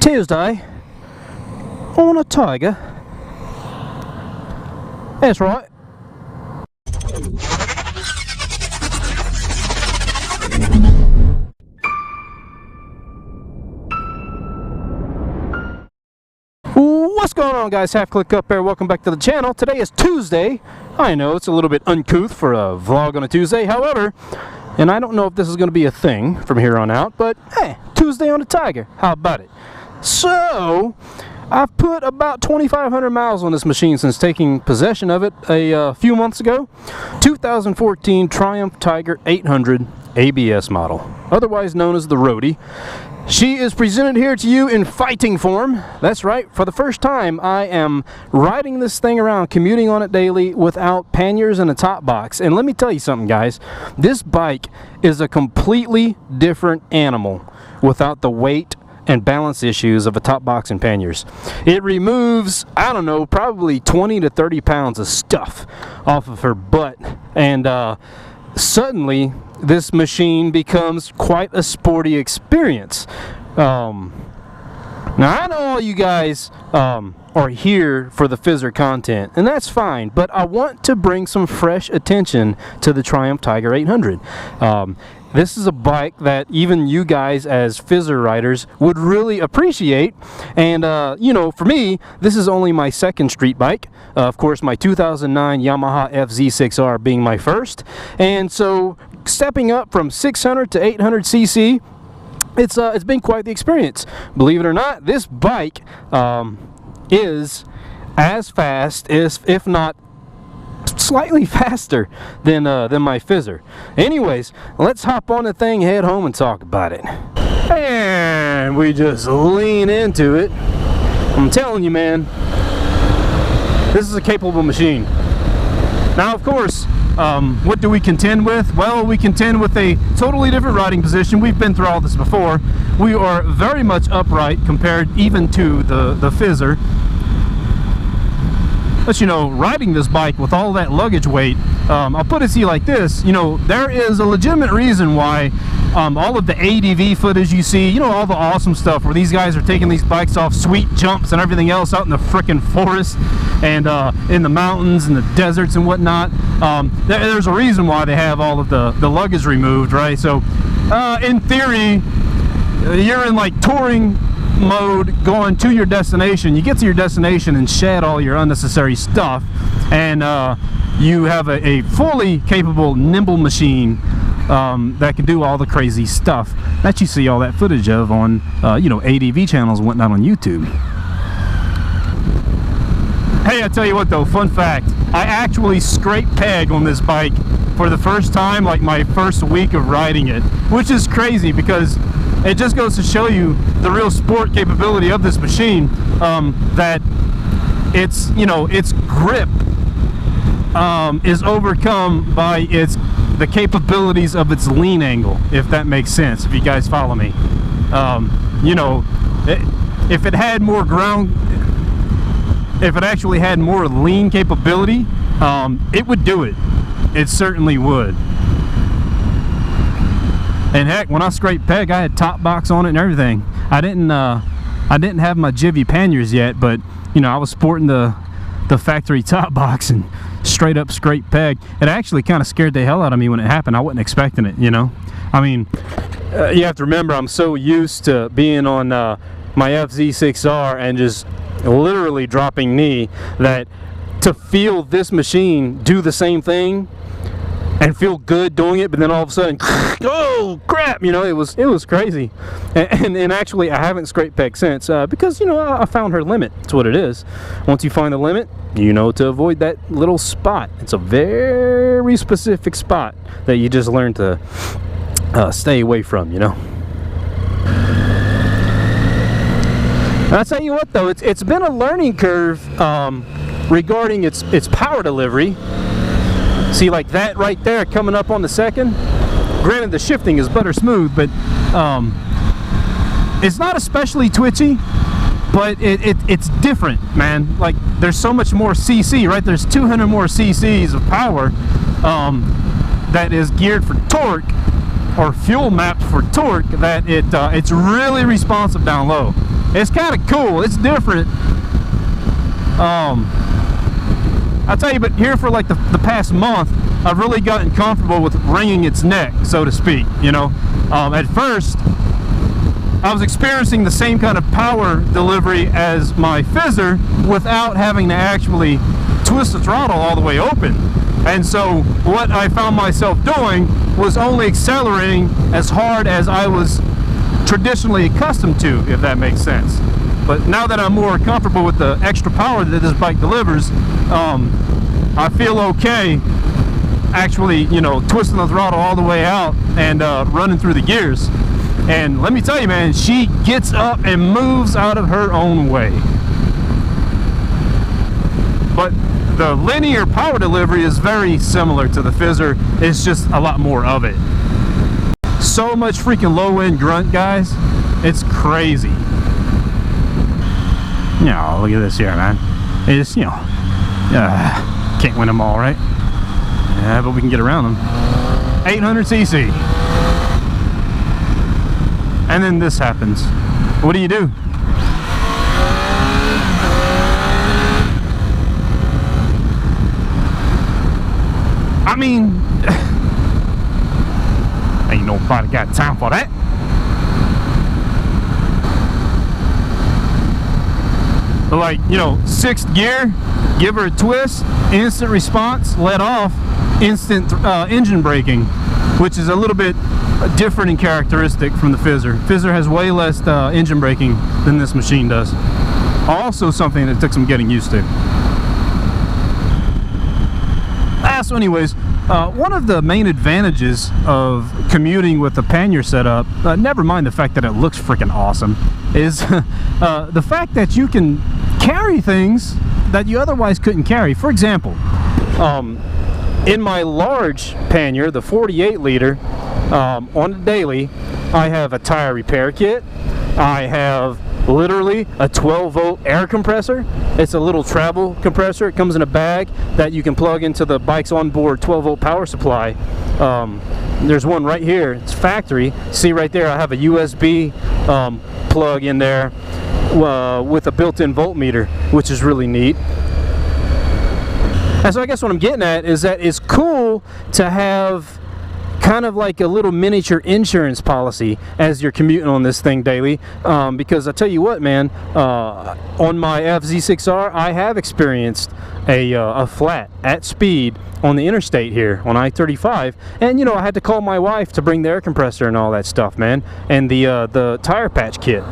Tuesday on a Tiger. That's right. What's going on, guys? Halfclickup here. Welcome back to the channel. Today is Tuesday. I know it's a little bit uncouth for a vlog on a Tuesday. However, and I don't know if this is going to be a thing from here on out, but hey, Tuesday on a Tiger. How about it? So, I've put about 2,500 miles on this machine since taking possession of it a few months ago. 2014 Triumph Tiger 800 ABS model, otherwise known as the Roadie. She is presented here to you in fighting form. That's right, for the first time I am riding this thing around, commuting on it daily without panniers and a top box. And let me tell you something, guys, this bike is a completely different animal without the weight and balance issues of a top box and panniers. It removes, I don't know, probably 20 to 30 pounds of stuff off of her butt, and suddenly this machine becomes quite a sporty experience. Now I know all you guys are here for the fizzer content, and that's fine, but I want to bring some fresh attention to the Triumph Tiger 800. This is a bike that even you guys as fizzer riders would really appreciate, and you know, for me, this is only my second street bike. Of course, my 2009 Yamaha FZ6R being my first, and so stepping up from 600 to 800 cc, it's been quite the experience. Believe it or not, this bike is as fast, if not slightly faster than my fizzer. Anyways, let's hop on the thing, head home, and talk about it. And we just lean into it. I'm telling you, man, this is a capable machine. Now, of course, what do we contend with? Well, we contend with a totally different riding position. We've been through all this before. We are very much upright compared even to the fizzer. But you know, riding this bike with all that luggage weight, I'll put it to you like this, you know, there is a legitimate reason why all of the ADV footage you see, you know, all the awesome stuff where these guys are taking these bikes off sweet jumps and everything else out in the frickin' forest and in the mountains and the deserts and whatnot, there's a reason why they have all of the luggage removed, right? So in theory, you're in like touring mode going to your destination. You get to your destination and shed all your unnecessary stuff, and you have a fully capable, nimble machine that can do all the crazy stuff that you see all that footage of on you know, ADV channels and whatnot on YouTube. Hey, I tell you what though, fun fact, I actually scraped peg on this bike for the first time, like my first week of riding it, which is crazy because it just goes to show you the real sport capability of this machine, that it's, you know, its grip is overcome by the capabilities of its lean angle, if that makes sense, if you guys follow me. You know, if it had more ground, if it actually had more lean capability, it would do it. It certainly would. And heck, when I scraped peg, I had top box on it and everything. I didn't have my Jivvy panniers yet, but you know, I was sporting the factory top box and straight up scraped peg. It actually kind of scared the hell out of me when it happened. I wasn't expecting it, you know. I mean, you have to remember, I'm so used to being on my FZ6R and just literally dropping knee, that to feel this machine do the same thing and feel good doing it, but then all of a sudden, oh crap, you know, it was crazy. And actually I haven't scraped peg since, because, you know, I found her limit. That's what it is. Once you find the limit, you know to avoid that little spot. It's a very specific spot that you just learn to stay away from, you know. I'll tell you what though, it's been a learning curve regarding its power delivery. See, like that right there coming up on the second, granted the shifting is butter smooth, but it's not especially twitchy, but it's different, man. Like, there's so much more cc, right? There's 200 more cc's of power that is geared for torque, or fuel mapped for torque, that it's really responsive down low. It's kind of cool. It's different. I'll tell you, but here for like the past month, I've really gotten comfortable with wringing its neck, so to speak, you know. At first, I was experiencing the same kind of power delivery as my Fizzer without having to actually twist the throttle all the way open. And so what I found myself doing was only accelerating as hard as I was traditionally accustomed to, if that makes sense. But now that I'm more comfortable with the extra power that this bike delivers, I feel okay actually, you know, twisting the throttle all the way out and running through the gears. And let me tell you, man, she gets up and moves out of her own way. But the linear power delivery is very similar to the Fizzer. It's just a lot more of it. So much freaking low-end grunt, guys. It's crazy. You know, look at this here, man. It's, you know, can't win them all, right? Yeah, but we can get around them. 800cc. And then this happens. What do you do? I mean, ain't nobody got time for that. But like, you know, 6th gear, give her a twist, instant response, let off, instant engine braking, which is a little bit different in characteristic from the Fizzer. Fizzer has way less engine braking than this machine does. Also something that took some getting used to. So anyways, one of the main advantages of commuting with the pannier setup, never mind the fact that it looks freaking awesome, is the fact that you can carry things that you otherwise couldn't carry. For example, in my large pannier, the 48 liter, on the daily, I have a tire repair kit. I have literally a 12-volt air compressor. It's a little travel compressor. It comes in a bag that you can plug into the bike's onboard 12-volt power supply. There's one right here. It's factory. See right there, I have a USB plug in there with a built-in voltmeter, which is really neat. And so I guess what I'm getting at is that it's cool to have kind of like a little miniature insurance policy as you're commuting on this thing daily, because I tell you what, man, on my FZ6R I have experienced a flat at speed on the interstate here on I-35, and you know, I had to call my wife to bring the air compressor and all that stuff, man, and the tire patch kit.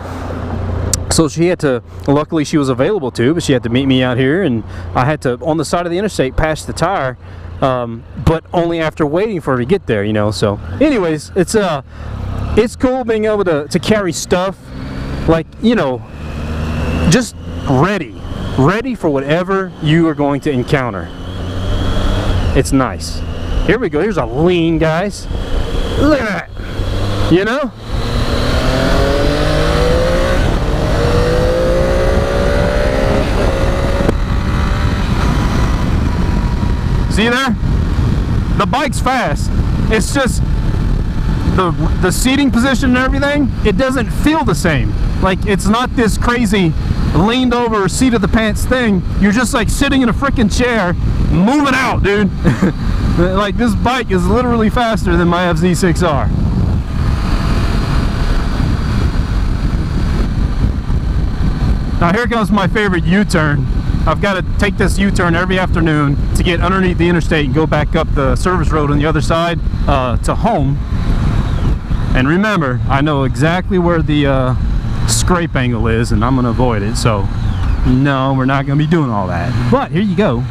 So she had to, luckily she was available to, but she had to meet me out here, and I had to, on the side of the interstate, patch the tire, but only after waiting for her to get there, you know. So anyways, it's cool being able to carry stuff, like, you know, just ready for whatever you are going to encounter. It's nice. Here we go. Here's a lean, guys. Look at that. You know? See there? The bike's fast. It's just the seating position and everything, it doesn't feel the same. Like, it's not this crazy leaned over seat of the pants thing. You're just like sitting in a freaking chair, moving out, dude. Like, this bike is literally faster than my FZ6R. Now here comes my favorite U-turn. I've got to take this U-turn every afternoon to get underneath the interstate and go back up the service road on the other side to home. And remember, I know exactly where the scrape angle is, and I'm going to avoid it. So no, we're not going to be doing all that. But here you go.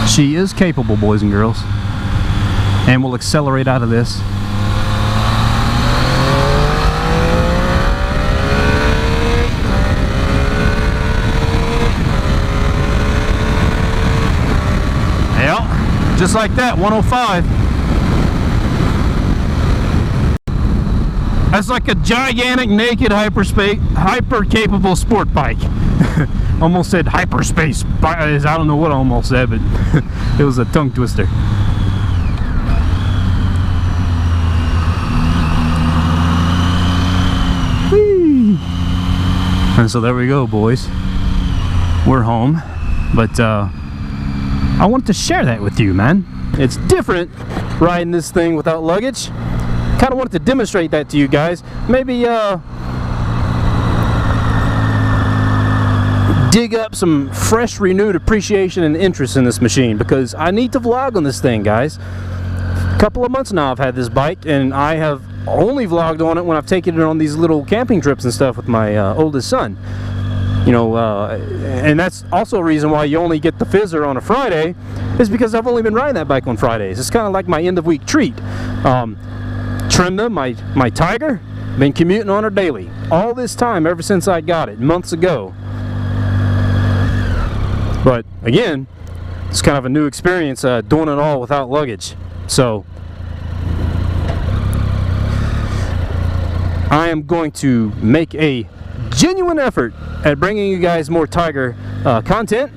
She is capable, boys and girls. And we'll accelerate out of this. Just like that, 105. That's like a gigantic, naked, hyper-capable sport bike. Almost said hyperspace. I don't know what I almost said, but it was a tongue twister. Whee! And so there we go, boys. We're home, but I wanted to share that with you, man. It's different riding this thing without luggage. Kind of wanted to demonstrate that to you guys. Maybe dig up some fresh, renewed appreciation and interest in this machine, because I need to vlog on this thing, guys. A couple of months now I've had this bike, and I have only vlogged on it when I've taken it on these little camping trips and stuff with my oldest son. You know, and that's also a reason why you only get the Fizzer on a Friday, is because I've only been riding that bike on Fridays. It's kind of like my end of week treat. Trimmed my Tiger, been commuting on her daily all this time ever since I got it months ago. But again, it's kind of a new experience doing it all without luggage. So I am going to make a genuine effort at bringing you guys more Tiger content.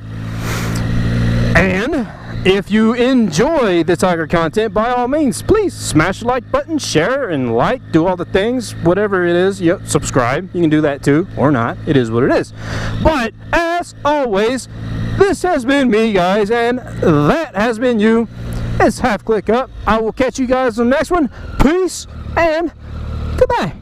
And if you enjoy the Tiger content, by all means, please smash the like button, share and like, do all the things, whatever it is. Yep, subscribe. You can do that too, or not. It is what it is. But as always, this has been me, guys, and that has been you. It's Half Click Up. I will catch you guys on the next one. Peace and goodbye.